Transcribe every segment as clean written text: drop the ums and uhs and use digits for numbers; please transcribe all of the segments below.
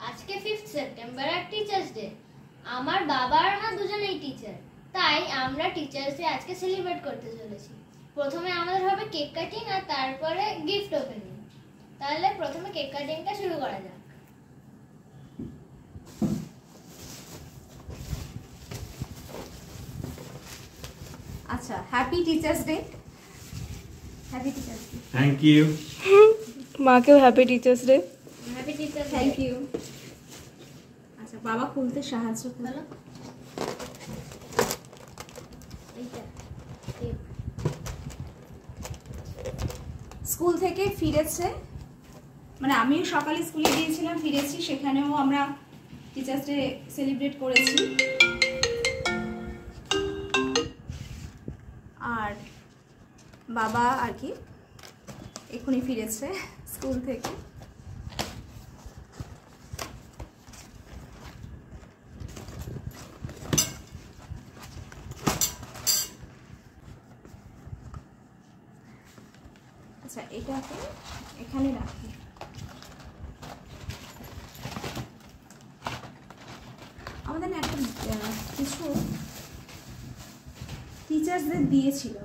আজকে 5th September আর teachers day. আমার বাবা আর মা দুজনেই টিচার, তাই আমরা টিচার্স ডে আজকে সেলিব্রেট করতে চলেছি। প্রথমে আমাদের হবে কেক কাটিং আর তারপরে গিফট ওপেনিং। তাহলে প্রথমে কেক কাটিংটা শুরু করা যাক। আচ্ছা, happy teachers day. Happy teachers day. Thank you. মাকেও happy teachers day. Happy teachers day. Thank you. আচ্ছা, বাবা খুলতে সাহায্য করো। স্কুল থেকে ফিরেছে, মানে আমিও সকালে স্কুলে গিয়েছিলাম, ফিরেছি, সেখানেও আমরা টিচার্স ডে সেলিব্রেট করেছি। আর বাবা আর কি এখনই ফিরেছে স্কুল থেকে। আচ্ছা, এটাকে এখানে রাখি। আমাদের না একটা কিছু টিচার্সদের দিয়েছিল,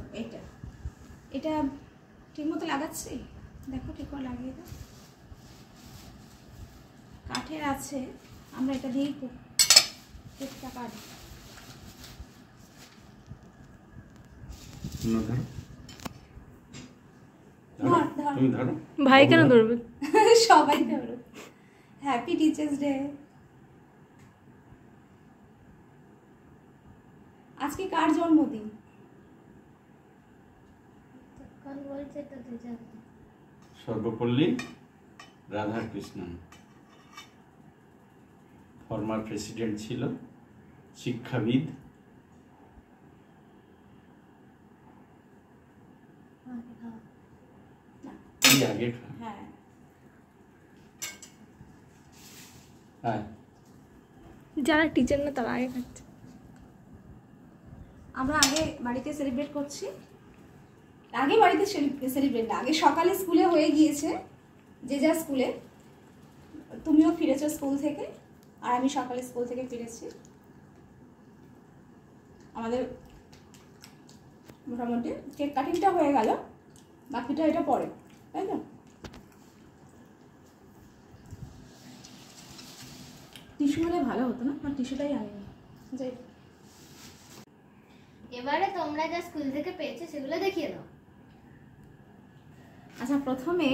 এটা ঠিক মতো লাগাচ্ছি, দেখো ঠিক করে লাগিয়ে দাও। কাঠের আছে, আমরা এটা দিয়েই কেকটা কাটি। ভাই কেন ধরবে? সবাই ধরো। Happy teachers day. আজকে কার জন্মদিন? সর্বপল্লী রাধাকৃষ্ণন, ফর্মার প্রেসিডেন্ট ছিল, শিক্ষাবিদ। যারা টিচার না তারা আগে খাচ্ছে। আমরা আগে বাড়িতে সেলিব্রেট করছি। আগে বাড়িতে সেলিব্রেট না, আগে সকালে স্কুলে হয়ে গিয়েছে, যে যা স্কুলে। তুমিও ফিরেছো স্কুল থেকে, আর আমি সকালে স্কুল থেকে ফিরেছি। আমাদের মোটামুটি কেক কাটিংটা হয়ে গেল, বাকিটা এটা পরে, তাই তো? টিস্যু হলে ভালো হতো না, আর টিস্যুটাই আনিনি। যাই, এবারে তোমরা যা স্কুল থেকে পেয়েছো সেগুলো দেখিয়ে দাও। আচ্ছা, প্রথমে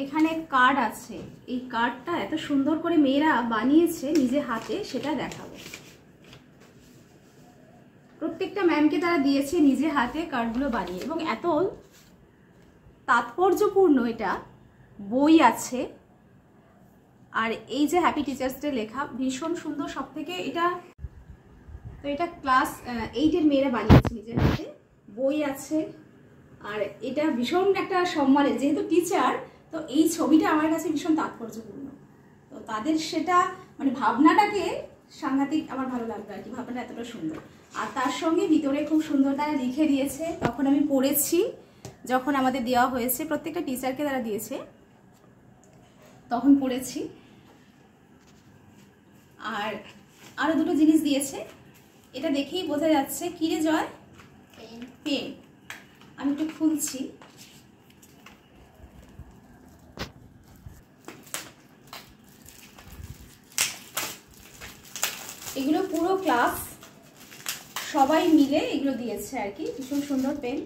এখানে কার্ড আছে। এই কার্ডটা এত সুন্দর করে মেয়েরা বানিয়েছে নিজে হাতে, সেটা দেখাবো। প্রত্যেকটা ম্যামকে তারা দিয়েছে নিজে হাতে কার্ডগুলো বানিয়ে, এবং এত তাৎপর্যপূর্ণ। এটা বই আছে, আর এই যে হ্যাপি টিচার্স ডে লেখা, ভীষণ সুন্দর। সব থেকে এটা ক্লাস 8-এর মেয়েরা বানিয়েছে নিজের হাতে। বই আছে, আর এটা ভীষণ একটা সম্মানের, যেহেতু টিচার, তো এই ছবিটা আমার কাছে ভীষণ তাৎপর্যপূর্ণ। তো তাদের সেটা মানে ভাবনাটাকে সাংঘাতিক আমার ভালো লাগবে আর কি, ভাবনাটা এতটা সুন্দর। আর তার সঙ্গে ভিতরে খুব সুন্দর তারা লিখে দিয়েছে। তখন আমি পড়েছি, যখন আমাদের দেওয়া হয়েছে, প্রত্যেকটা টিচারকে তারা দিয়েছে, তখন পড়েছি। আর আরও দুটো জিনিস দিয়েছে, এটা দেখেই বোঝা যাচ্ছে। কি রে জয়? পেন। আমি একটু খুলছি। এগুলো পুরো ক্লাস সবাই মিলে এগুলো দিয়েছে আর কি, ভীষণ সুন্দর পেন।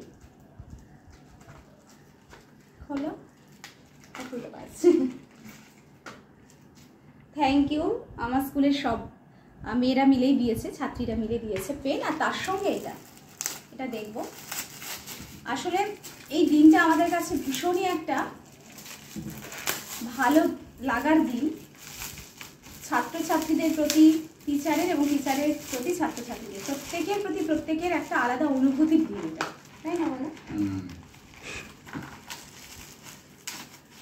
খোলো, খুলতে পারছি। Thank you. আমার স্কুলের সব মেয়েরা মিলেই দিয়েছে, ছাত্রীরা মিলে দিয়েছে পেন। আর তার সঙ্গে এটা দেখব। আসলে এই দিনটা আমাদের কাছে ভীষণই একটা ভালো লাগার দিন, ছাত্রছাত্রীদের প্রতি টিচারের, এবং টিচারের প্রতি ছাত্রছাত্রীদের, প্রত্যেকের প্রতি প্রত্যেকের একটা আলাদা অনুভূতির দিন এটা, তাই না বলো?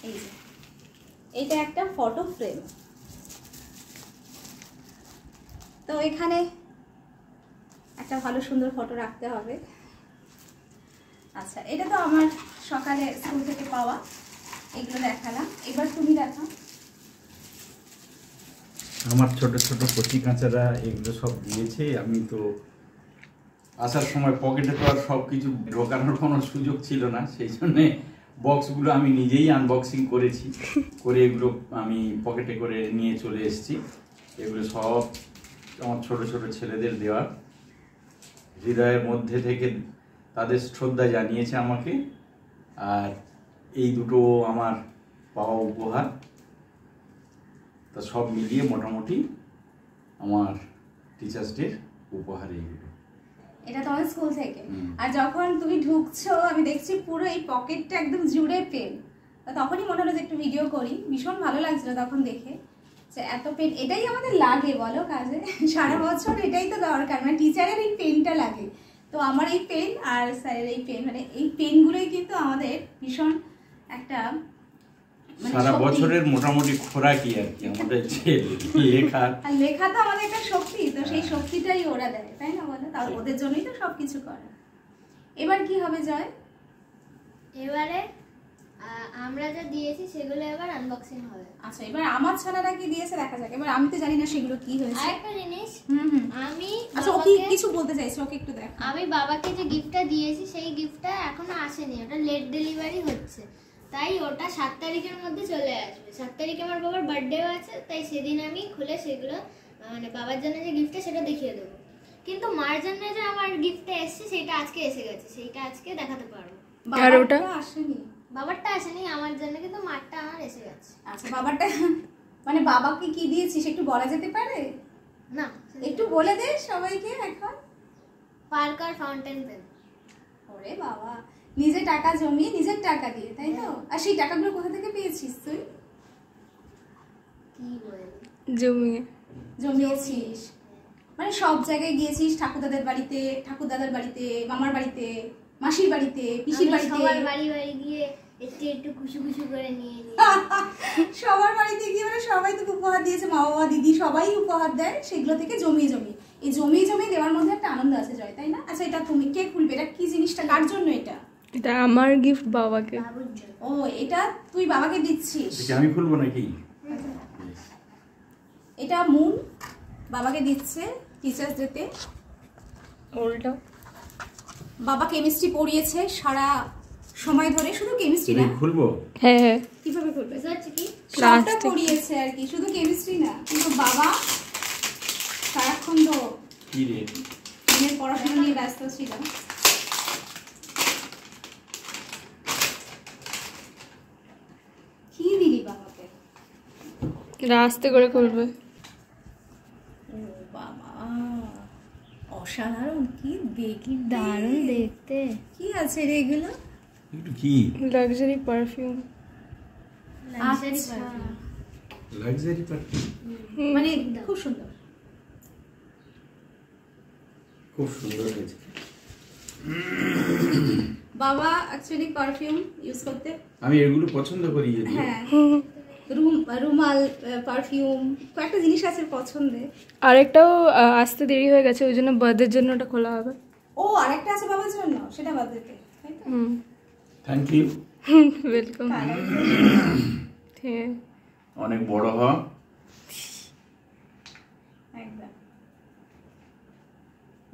এই যে এইটা একটা ফটো ফ্রেম। তো এখানে একটা ভালো সুন্দর ফটো রাখতে হবে। আচ্ছা, এটা তো আমার সকালে স্কুল থেকে পাওয়া, এগুলো দেখালাম। এবার তুমি দেখাও। আমার ছোট ছোট কচি কাঁচারা এগুলো সব দিয়েছে। আমি তো আসার সময় পকেটে তো আর সব কিছু ঢোকানোর কোনো সুযোগ ছিল না, সেই জন্যে বক্সগুলো আমি নিজেই আনবক্সিং করেছি, করে এগুলো আমি পকেটে করে নিয়ে চলে এসেছি। এগুলো সব আমার ছোট ছোট ছেলেদের দেওয়া, হৃদয়ের মধ্যে থেকে তাদের শ্রদ্ধা জানিয়েছে আমাকে। আর এই দুটো আমার পাওয়া উপহার, তা সব মিলিয়ে মোটামুটি আমার টিচার্স ডে উপহার এইগুলো। এটা তোমার স্কুল থেকে। আর যখন তুমি ঢুকছো আমি দেখছি পুরো এই পকেটটা একদম জুড়ে পেন, তখনই মনে হলো যে একটু ভিডিও করি। ভীষণ ভালো লাগছিল তখন দেখে যে এত পেন, এটাই আমাদের লাগে বলো কাজে, সারা বছর এটাই তো দরকার, মানে টিচারের এই পেনটা লাগে। তো আমার এই পেন আর স্যারের এই পেন, মানে এই পেনগুলোই কিন্তু আমাদের ভীষণ একটা সারা বছরের মোটামুটি খোরাকি আর কি আমাদের যে লেখা। আর লেখা তো আমাদের একটা শক্তি, তো সেই শক্তিটাই ওরা দেয়, তাই না বলো? তাও ওদের জন্যই তো সবকিছু করে। এবার কি হবে জয়? এবারে আমরা যা দিয়েছি সেগুলো এবার আনবক্সিং হবে। আচ্ছা, এবার আমার ছানারা কি দিয়েছে দেখা যাক। এবার আমি তো জানি না সেগুলো কি হয়েছে। আরেকটা জিনিস, আমি আচ্ছা ও কি কিছু বলতে চাইছে, ওকে একটু দেখ। আমি বাবাকে যে গিফটটা দিয়েছি সেই গিফটটা এখনো আসেনি, ওটা লেট ডেলিভারি হচ্ছে, তাই ওটা 7 তারিখের মধ্যে চলে আসবে। 7 তারিখে আমার বাবার বার্থডেও আছে, তাই সেদিন আমি খুলে সেগুলো মানে বাবার জন্য যে গিফটটা সেটা দেখিয়ে দেবো। কিন্তু মার জন্য যে আমার গিফটটা এসেছে সেটা আজকে এসে গেছে, সেইটা আজকে দেখাতে পারবো। আর ওটা আসেনি, বাবারটা আসেনি আমার জন্য, কিন্তু মারটা আমার এসে গেছে। আচ্ছা বাবারটা মানে বাবাকে কি দিয়েছিস একটু বলা যেতে পারে? না, একটু বলে দে সবাইকে এখন। Parker fountain pen. ওরে বাবা, নিজে টাকা জমিয়ে নিজের টাকা দিয়ে, তাই তো? আর সেই টাকাগুলো কোথা থেকে পেয়েছিস তুই? কি বলে জমিয়েছিস মানে সব জায়গায় গিয়েছিস, ঠাকুরদাদের বাড়িতে, ঠাকুরদাদার বাড়িতে, মামার বাড়িতে, মাসির বাড়িতে, পিসির বাড়িতে, সবার বাড়ি বাড়ি গিয়ে একটু একটু খুশি খুশি করে নিয়ে সবার বাড়িতে গিয়ে, মানে সবাই তো উপহার দিয়েছে, মা বাবা দিদি সবাই উপহার দেয়, সেগুলো থেকে জমিয়ে জমিয়ে, এই জমিয়ে জমিয়ে দেওয়ার মধ্যে একটা আনন্দ আছে জয়, তাই না? আচ্ছা এটা তুমি কে খুলবে? এটা কি জিনিসটা, কার জন্য এটা? এটা আমার গিফট বাবাকে। ও এটা তুই বাবাকে দিচ্ছিস? আমি খুলবো নাকি? এটা মুন বাবাকে দিচ্ছে টিচার্স ডেতে। উল্টা বাবা কেমিস্ট্রি পড়িয়েছে সারা সময় ধরে, শুধু কেমিস্ট্রি না, খুলবো? হ্যাঁ হ্যাঁ, কিভাবে করবে কি সবটা পড়িয়েছে আর কি, শুধু কেমিস্ট্রি না। কিন্তু বাবা সারাক্ষণ তো কি রে দিনের পড়াশোনা নিয়ে ব্যস্ত ছিল। কি দিলি বাবাকে? রাস্তে করে করবে। ও বাবা, অসাধারণ, কি দেখি দারুণ দেখতে। কি আছে রে এগুলো? একটু কি লাক্সারি পারফিউম, আচ্ছা, লাক্সারি পারফিউম, মানে খুব সুন্দর, খুব সুন্দর হয়েছে। বাবা অ্যাকচুয়ালি পারফিউম ইউজ করতে, আমি এগুলো পছন্দ করি। হ্যাঁ রুমাল, পারফিউম, কয়েকটা জিনিস আছে পছন্দের। আরেকটাও আসতে দেরি হয়ে গেছে, ওই জন্য বার্থডের জন্য ওটা খোলা হবে। ও আরেকটা আছে বাবার জন্য, সেটা বাদ দিতে, তাই তো? Thank you, welcome. হ্যাঁ, অনেক বড় হ। একদম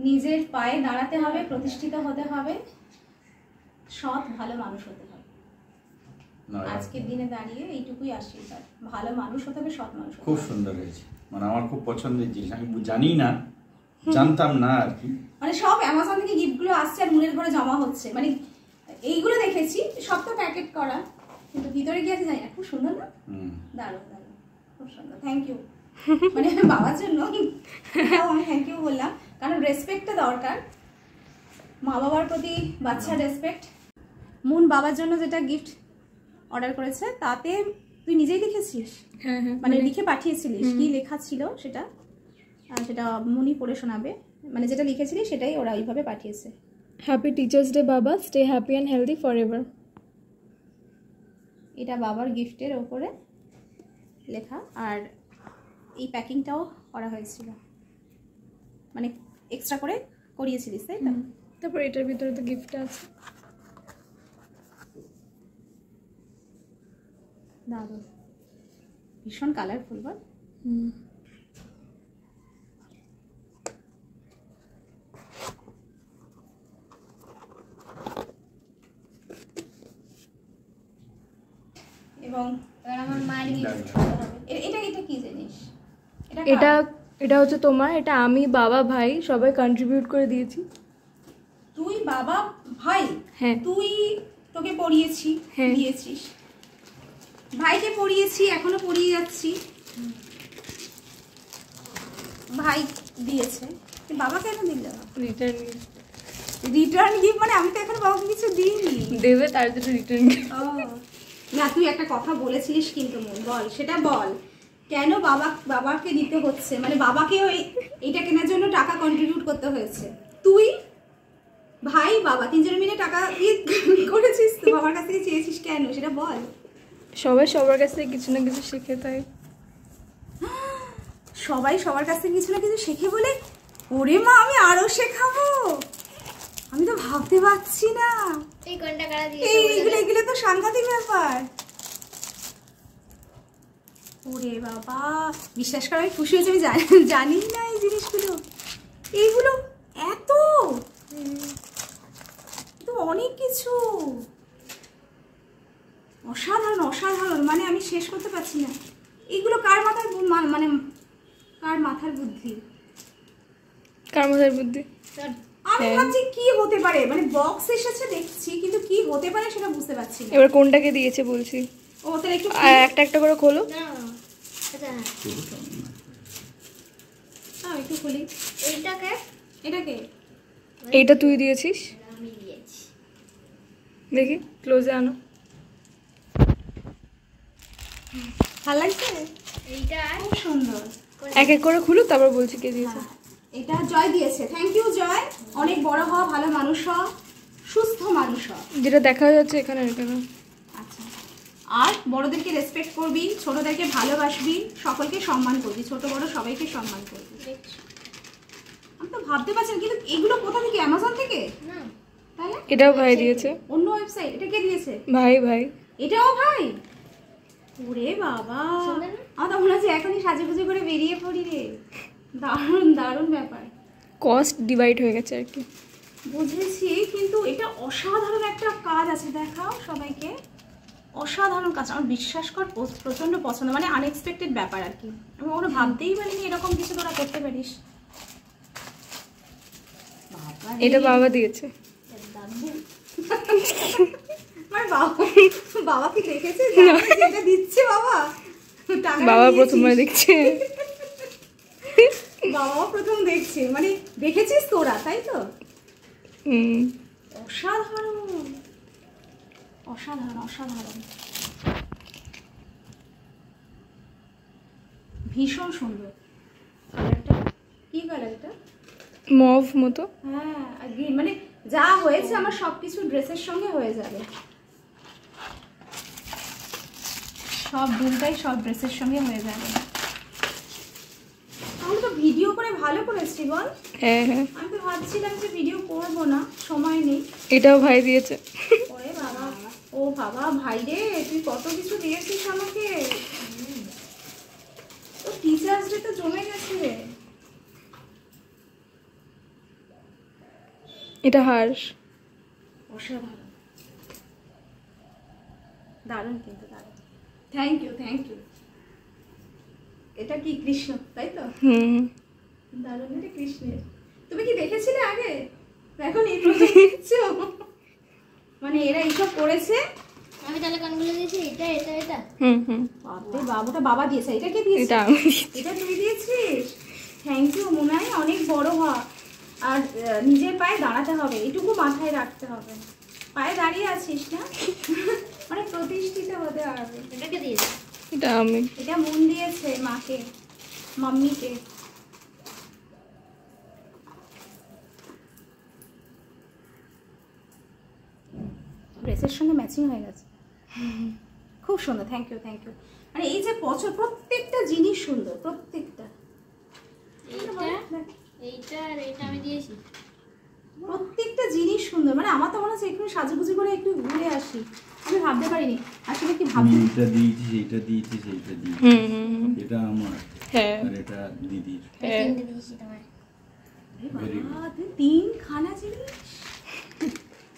নিজের পায়ে দাঁড়াতে হবে, প্রতিষ্ঠিত হতে হবে, সৎ ভালো মানুষ হতে হবে। আজকের দিনে দাঁড়িয়ে এইটুকুই আশীর্বাদ, ভালো মানুষ হতে হবে, সৎ মানুষ হতে খুব হবে। সুন্দর হয়েছে, মানে আমার খুব পছন্দের জিনিস। আমি জানি না, জানতাম না আর কি। মানে সব অ্যামাজন থেকে গিফটগুলো আসছে আর মুনের ঘরে জমা হচ্ছে, মানে এইগুলো দেখেছি সব তো প্যাকেট করা, কিন্তু ভিতরে গিয়ে আছে জানি না। খুব সুন্দর না? দারুণ দারুণ, খুব সুন্দর, থ্যাংক ইউ। মানে বাবার জন্য আমি থ্যাংক ইউ বললাম, কারণ রেসপেক্টটা দরকার, মা বাবার প্রতি বাচ্চার রেসপেক্ট। মুন বাবার জন্য যেটা গিফট অর্ডার করেছে তাতে তুই নিজেই লিখেছিস? হ্যাঁ হ্যাঁ, মানে লিখে পাঠিয়েছিলিস? কি লেখা ছিল সেটা? সেটা মুনি পড়ে শোনাবে, মানে যেটা লিখেছিলি সেটাই ওরা ওইভাবে পাঠিয়েছে। হ্যাপি টিচার্স ডে বাবা, stay happy and healthy for ever. এটা বাবার গিফটের ওপরে লেখা, আর এই প্যাকিংটাও করা হয়েছিল, মানে এক্সট্রা করে করিয়েছিলিস, তাই তো? তারপর এটার ভিতরে তো গিফট আছে। দারুণ, ভীষণ কালারফুল বল। এবং এবার আমার মায়ের gift এটা এটা কি জিনিস? এটা এটা হচ্ছে তোমার, এটা আমি বাবা ভাই সবাই কন্ট্রিবিউট করে দিয়েছি। তুই বাবা ভাই? হ্যাঁ। তুই তোকে পড়িয়েছি, হ্যাঁ। দিয়েছিস, ভাইকে পড়িয়েছি, এখনো পড়িয়ে যাচ্ছি, ভাই দিয়েছে, বাবা কেন দিল? রিটার্ন গিফট মানে আমি তো এখনো বাবাকে কিছু দিইনি। দেবে তার জন্য রিটার্ন। ও না, তুই একটা কথা বলেছিলিস কিন্তু মন, বল সেটা বল, কেন বাবাকে দিতে হচ্ছে, মানে বাবাকেও এইটা কেনার জন্য টাকা কন্ট্রিবিউট করতে হয়েছে? তুই ভাই বাবা তিনজনে মিলে টাকা করেছিস তো, বাবার কাছ থেকে চেয়েছিস কেন সেটা বল। সবাই সবার কাছ থেকে কিছু না কিছু শিখে, তাই সবাই সবার কাছ থেকে কিছু না কিছু শেখে বলে? ওরে মা, আমি আরো শেখাবো, আমি তো ভাবতে পারছি না। এই কোনটা কারা দিয়েছে? এগুলো তো সাংঘাতিক ব্যাপার। ওরে বাবা, বিশ্বাস কর আমি খুশি হয়েছি, আমি জানি না এই জিনিসগুলো, এইগুলো এত তো অনেক কিছু, অসাধারণ অসাধারণ, মানে আমি শেষ করতে পারছি না। এইগুলো কার মাথার মানে কার মাথার বুদ্ধি? কার মাথার বুদ্ধি? আমি ভাবছি কি হতে পারে, মানে বক্স এসেছে দেখছি, কিন্তু কি হতে পারে সেটা বুঝতে পারছি না। এবার কোনটাকে দিয়েছে বলছি। ও তাহলে একটু একটা একটা করে খোলো। না আচ্ছা একটু খুলি। এইটাকে এটাকে এইটা তুই দিয়েছিস, আমি দিয়েছি। দেখি ক্লোজে আনো। ভালো লাগছে? এইটা খুব সুন্দর। এক এক করে খুলো, তারপর বলছি কে দিয়েছে। হ্যাঁ, এটা জয় দিয়েছে। থ্যাংক ইউ জয়, অনেক বড় হওয়া, ভালো মানুষ হওয়া, সুস্থ মানুষ হওয়া। যেটা দেখা যাচ্ছে এখানে, এখানে। আচ্ছা, আর বড়দেরকে রেসপেক্ট করবি, ছোটদেরকে ভালোবাসবি, সকলকে সম্মান করবি, ছোট বড় সবাইকে সম্মান করবি। আমি তো ভাবতে পারছি না, কিন্তু এগুলো কোথা থেকে? অ্যামাজন থেকে? না তাহলে এটাও ভাই দিয়েছে। অন্য ওয়েবসাইট? এটা কে দিয়েছে? ভাই ভাই। এটাও ভাই? ওরে বাবা, সুন্দর না? আমার তো মনে হচ্ছে এখনই সাজুগুজু করে বেরিয়ে পড়ি রে। দারুণ দারুণ ব্যাপার। কস্ট ডিভাইড হয়ে গেছে আর কি। বুঝেছি, কিন্তু এটা অসাধারণ একটা কাজ আছে, দেখাও সবাইকে। অসাধারণ কাজ, আমার বিশ্বাস কর প্রচন্ড পছন্দ, মানে আনএক্সপেক্টেড ব্যাপার আর কি। আমি কখনো ভাবতেই পারিনি এরকম কিছু তোরা করতে পারিস। এটা বাবা দিয়েছে। মানে বাবা কি দেখেছে যেটা দিচ্ছে বাবা? বাবা প্রথমবার দেখছে। বাবাও প্রথম দেখছে, মানে দেখেছিস তোরা, তাই তো? অসাধারণ অসাধারণ অসাধারণ, ভীষণ সুন্দর। কালারটা কি কালার এটা? মভ মতো। হ্যাঁ, মানে যা হয়েছে আমার সবকিছু ড্রেসের সঙ্গে হয়ে যাবে, সব দুলটাই সব ড্রেসের সঙ্গে হয়ে যাবে। আমি তো ভিডিও করে ভালো করেছি বল। হ্যাঁ হ্যাঁ, আমি তো ভাবছিলাম যে ভিডিও করবো না, সময় নেই। এটাও ভাই দিয়েছে। ওরে বাবা, ও বাবা, ভাই রে তুই কত কিছু দিয়েছিস আমাকে। তো টিচার্স ডে তো জমে গেছে রে। এটা হার্স। অসাধারণ, দারুণ, কিন্তু দারুণ। Thank you thank you. এটা কি কৃষ্ণ, তাই তো? দারুণ, এটা কৃষ্ণের। তুমি কি দেখেছিলে আগে? এখন এই প্রথম দেখছো? মানে এরা এইসব করেছে। আমি তাহলে কোনগুলো দিয়েছি? এটা এটা এটা বাপরে বাবুটা বাবা দিয়েছে। এটা কে দিয়েছে? এটা আমি। এটা তুই দিয়েছিস? থ্যাংক ইউ মোনাই, অনেক বড় হ, আর নিজের পায়ে দাঁড়াতে হবে, এটুকু মাথায় রাখতে হবে। পায়ে দাঁড়িয়ে আছিস না, মানে প্রতিষ্ঠিত হতে হবে। এটাকে দিয়েছি। এটা আমি। এটা মন দিয়েছে মাকে, মাম্মিকে। ড্রেসের সঙ্গে ম্যাচিং হয়ে গেছে, খুব সুন্দর। Thank you thank you. মানে এই যে প্রত্যেকটা জিনিস সুন্দর, প্রত্যেকটা। এইটা আর এইটা আমি দিয়েছি। প্রত্যেকটা জিনিস সুন্দর, মানে আমার তো মনে হচ্ছে একটু সাজুগুজু করে একটু ঘুরে আসি। আমি ভাবতে পারিনি আসলে কি ভাবছি। এটা দিয়েছিস, এইটা দিয়েছিস, এইটা দিয়েছিস, এটা আমার, হ্যাঁ আর এটা দিদির। হ্যাঁ, তিনটে দিয়েছি তোমায়। Very good. বাবা, তুই 3খানা জিনিস।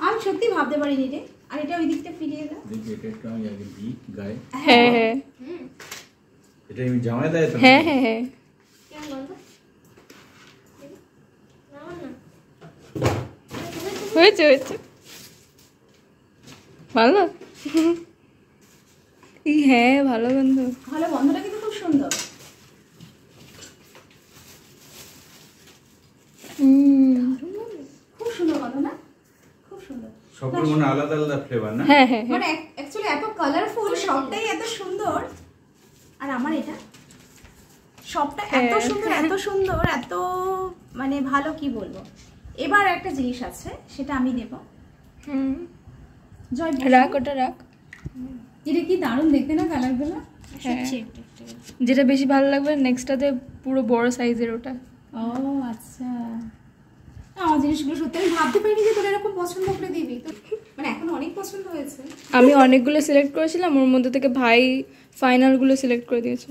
আমি সত্যি ভাবতে পারিনি রে। আর এটা ওই দিকটা ফিরিয়ে দাও। দেখি এটা একটু আমি আগে দিই গায়ে। হ্যাঁ হ্যাঁ এটা আমি জামাই দেয় তো? হ্যাঁ হ্যাঁ হ্যাঁ কেমন বন্ধু? নাও না। হয়েছে হয়েছে ভালো। এই হ্যাঁ ভালো গন্ধ। ভালো, গন্ধটা কিন্তু খুব সুন্দর। খুব সুন্দর গন্ধ না? খুব সুন্দর। সবগুলো মনে আলাদা আলাদা ফ্লেভার না? হ্যাঁ হ্যাঁ হ্যাঁ মানে অ্যাকচুয়ালি এত কালারফুল, সবটাই এত সুন্দর। আর আমার এটা সবটা এত সুন্দর, এত সুন্দর, এত মানে ভালো, কি বলবো। এবার একটা জিনিস আছে, সেটা আমি দেব। হুম জয় রাখ ওটা রাখ। এটা কি দারুণ দেখতে না কালারগুলো। হ্যাঁ যেটা বেশি ভালো লাগবে নেক্সটটাতে পুরো বড় সাইজের ওটা। ও আচ্ছা, আমার জিনিসগুলো সত্যি আমি ভাবতে পারিনি যে তোরা এরকম পছন্দ করে দিবি। তো মানে এখন অনেক পছন্দ হয়েছে। আমি অনেকগুলো সিলেক্ট করেছিলাম, ওর মধ্যে থেকে ভাই ফাইনালগুলো সিলেক্ট করে দিয়েছে।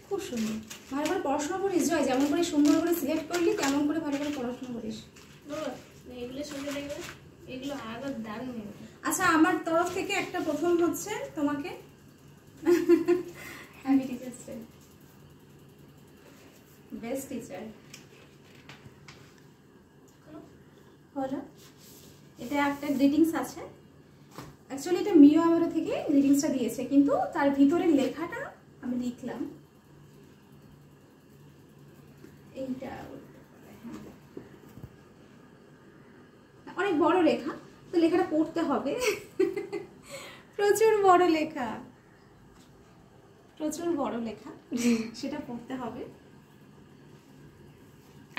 খুব সুন্দর। ভালো করে পড়াশোনা করিস জয়, যেমন করে সুন্দর করে সিলেক্ট করলি তেমন করে ভালো করে পড়াশোনা করিস। এগুলো সুন্দর দেখবে, এগুলো আলাদা দারুণ। আচ্ছা, আমার তরফ থেকে একটা প্রথম হচ্ছে তোমাকে happy teachers day, best teacher. হলো, এটা একটা গ্রিটিংস আছে। অ্যাকচুয়ালি এটা মিও আমারও থেকে গ্রিটিংসটা দিয়েছে, কিন্তু তার ভিতরের লেখাটা আমি লিখলাম। এইটা অনেক বড় লেখা, তো লেখাটা পড়তে হবে। প্রচুর বড় লেখা, প্রচুর বড় লেখা, সেটা পড়তে হবে।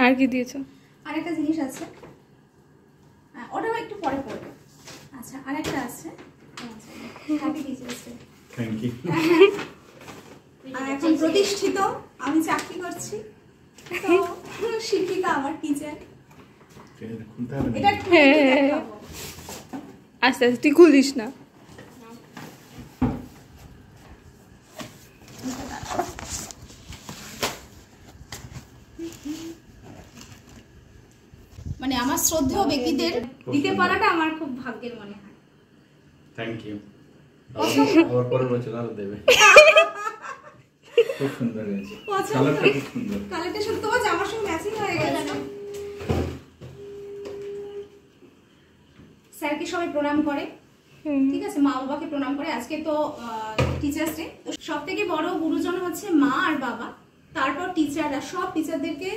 আর কি দিয়েছো? আর একটা জিনিস আছে, ওটাও একটু পরে পড়বে। আচ্ছা, আর একটা আছে, happy teachers day. Thank you. আর এখন প্রতিষ্ঠিত আমি চাকরি করছি, তো শিক্ষিকা আমার টিচার। এটা খুলে দেখাবো। আস্তে আস্তে তুই খুলিস না। মানে আমার শ্রদ্ধেয় ব্যক্তিদের দিতে পারাটা আমার খুব ভাগ্যের মনে হয়। Thank you. আবার পরের বছর আরো দেবে। খুব সুন্দর হয়েছে, কালারটা খুব সুন্দর। কালারটা শুধু তোমার জামার সঙ্গে ম্যাচিং হয়ে গেছে। স্যারকে সবাই প্রণাম করে, ঠিক আছে, মা বাবাকে প্রণাম করে। আজকে তো টিচার্স ডে, তো সব থেকে বড় গুরুজন হচ্ছে মা আর বাবা, তারপর টিচাররা। সব টিচারদেরকে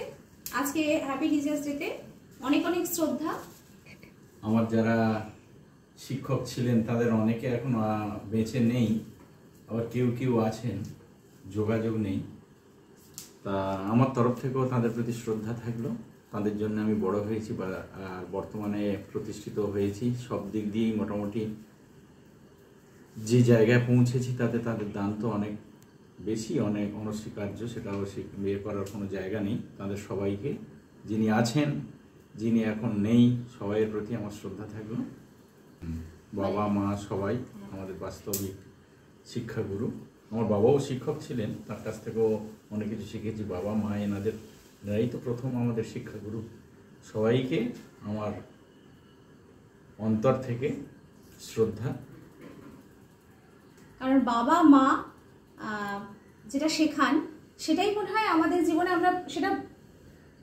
আজকে হ্যাপি টিচার্স ডেতে অনেক অনেক শ্রদ্ধা। আমার যারা শিক্ষক ছিলেন তাদের অনেকে এখন বেঁচে নেই, আবার কেউ কেউ আছেন, যোগাযোগ নেই। তা আমার তরফ থেকেও তাদের প্রতি শ্রদ্ধা থাকলো। তাদের জন্য আমি বড় হয়েছি বা আর বর্তমানে প্রতিষ্ঠিত হয়েছি। সব দিক দিয়েই মোটামুটি যে জায়গায় পৌঁছেছি তাতে তাদের দান তো অনেক বেশি, অনেক অনস্বীকার্য, সেটাও বিয়ে করার কোনো জায়গা নেই। তাদের সবাইকে, যিনি আছেন যিনি এখন নেই, সবাইয়ের প্রতি আমার শ্রদ্ধা থাকলো। বাবা মা সবাই আমাদের বাস্তবিক শিক্ষাগুরু। আমার বাবাও শিক্ষক ছিলেন, তার কাছ থেকেও অনেক কিছু শিখেছি। বাবা মা এনারাই তো প্রথম আমাদের শিক্ষাগুরু। সবাইকে আমার অন্তর থেকে শ্রদ্ধা। কারণ বাবা মা যেটা শেখান সেটাই মনে হয় আমাদের জীবনে, আমরা সেটা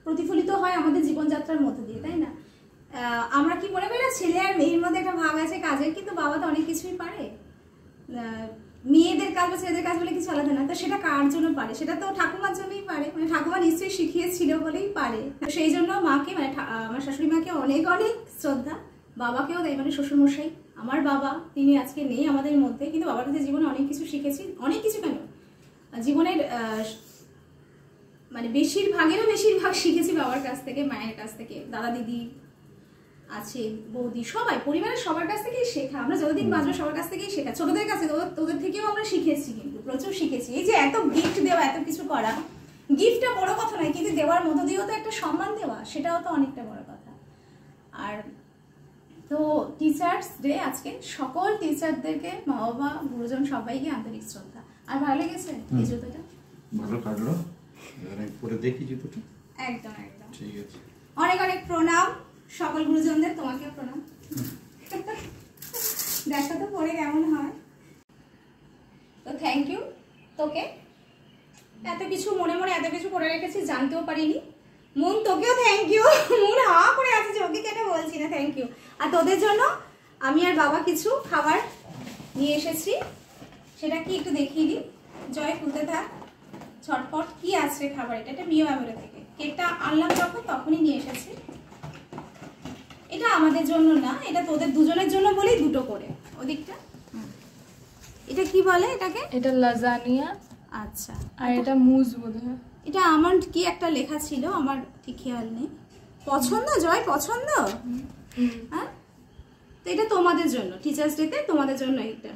প্রতিফলিত হয় আমাদের জীবনযাত্রার মধ্যে দিয়ে, তাই না? আমরা কি মনে করি না, ছেলে আর মেয়ের মধ্যে একটা ভাগ আছে কাজের, কিন্তু বাবা তো অনেক কিছুই পারে। মেয়েদের কাজ বা ছেলেদের কাজ বলে কিছু আলাদা না। তো সেটা কার জন্য পারে? সেটা তো ঠাকুমার জন্যই পারে, মানে ঠাকুমা নিশ্চয়ই শিখিয়েছিল বলেই পারে। তো সেই জন্য মাকে, মানে আমার শাশুড়ি মাকে অনেক অনেক শ্রদ্ধা। বাবাকেও তাই, মানে শ্বশুরমশাই আমার বাবা, তিনি আজকে নেই আমাদের মধ্যে, কিন্তু বাবার কাছে জীবনে অনেক কিছু শিখেছি। অনেক কিছু কেন, জীবনের মানে বেশিরভাগ শিখেছি বাবার কাছ থেকে, মায়ের কাছ থেকে, দাদা দিদি আছে, বৌদি, সবাই, পরিবারের সবার কাছ থেকেই শেখা। আমরা যতদিন বাঁচবো সবার কাছ থেকেই শেখা। ছোটদের কাছে, তোদের থেকেও আমরা শিখেছি, কিন্তু প্রচুর শিখেছি। এই যে এত গিফট দেওয়া, এত কিছু করা, গিফটটা বড় কথা নয়, কিন্তু দেওয়ার মধ্য দিয়েও তো একটা সম্মান দেওয়া, সেটাও তো অনেকটা বড় কথা। আর তো টিচার্স ডে আজকে, সকল টিচারদেরকে, মা বাবা, গুরুজন সবাইকে আন্তরিক শ্রদ্ধা। আর ভালো লেগেছে এই জুতোটা? ভালো কাটলো, পরে দেখি জুতোটা। একদম একদম ঠিক আছে। অনেক অনেক প্রণাম সকল গুরুজনদের, তোমাকেও প্রণাম। দেখো তো পরে কেমন হয়। তো থ্যাংক ইউ তোকে, এত কিছু মনে মনে এত কিছু করে রেখেছি, জানতেও পারিনি। মন তোকেও থ্যাংক ইউ, মন হা করে আছে, ওকে কেন বলছি না থ্যাংক ইউ। আর তোদের জন্য আমি আর বাবা কিছু খাবার নিয়ে এসেছি, সেটা কি একটু দেখিয়ে দিই। জয় খুলতে থাক ছটফট। কি আছে খাবার? এটা মিও মেমোরি থেকে কেকটা আনলাম যখন তখনই নিয়ে এসেছি। এটা আমাদের জন্য না, এটা তোদের দুজনের জন্য বলেই দুটো করে। ওদিকটা এটা কি বলে এটাকে? এটা লাজানিয়া, আচ্ছা। আর এটা মুজ বোধহয়। এটা আমার কি একটা লেখা ছিল, আমার ঠিক খেয়াল নেই। পছন্দ জয়, পছন্দ। হ্যাঁ, তো এটা তোমাদের জন্য টিচার্স ডেতে তোমাদের জন্য। এটা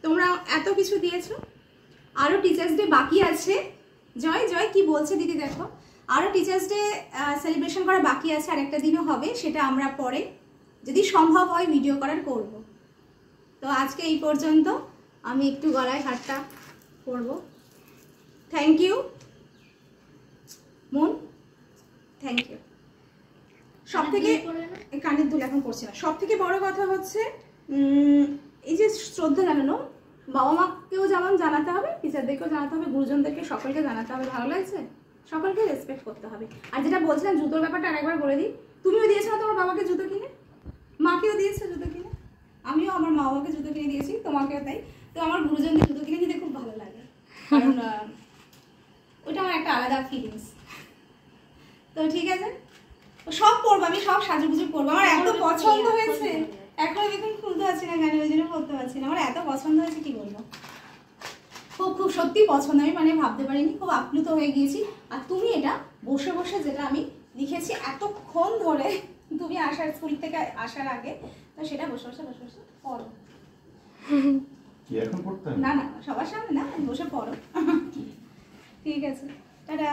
তোমরা এত কিছু দিয়েছো, আরও টিচার্স ডে বাকি আছে। জয় জয় কি বলছে দিদি দেখো, আরও টিচার্স ডে সেলিব্রেশন করা বাকি আছে, আর একটা দিনও হবে, সেটা আমরা পরে যদি সম্ভব হয় ভিডিও করার করব। তো আজকে এই পর্যন্ত, আমি একটু গলায় হারটা করব। থ্যাংক ইউ মন, থ্যাংক ইউ। সব থেকে কানের দুল এখন করছি না। সব থেকে বড় কথা হচ্ছে এই যে শ্রদ্ধা জানানো, বাবা মাকেও যেমন জানাতে হবে, টিচারদেরকেও জানাতে হবে, গুরুজনদেরকে সকলকে জানাতে হবে। ভালো লাগছে? সকলকে রেসপেক্ট করতে হবে। আর যেটা বলছিলাম জুতোর ব্যাপারটা আরেকবার বলে দিই, তুমিও দিয়েছো না তোমার বাবাকে জুতো কিনে, মাকেও দিয়েছো জুতো কিনে, আমিও আমার মা বাবাকে জুতো কিনে দিয়েছি, তোমাকেও তাই। তো আমার গুরুজনদের জুতো কিনে দিতে খুব ভালো লাগে, কারণ ওইটা আমার একটা আলাদা ফিলিংস। তো ঠিক আছে, সব পরবো আমি, সব সাজুগুজু করবো। আমার এত পছন্দ হয়েছে, এখন দেখুন খুলতে পারছি না, গানের ওই জন্য পড়তে পারছি না। আমার এত পছন্দ হয়েছে কি বলবো, খুব খুব সত্যি পছন্দ। আমি মানে ভাবতে পারিনি, খুব আপ্লুত হয়ে গিয়েছি। আর তুমি এটা বসে বসে, যেটা আমি লিখেছি এতক্ষণ ধরে, তুমি আসার স্কুল থেকে আসার আগে, তো সেটা বসে বসে বসে বসে পড়ো। কি এখন পড়তে হবে? না না, সবার সামনে না, বসে পড়ো। ঠিক আছে, টাটা।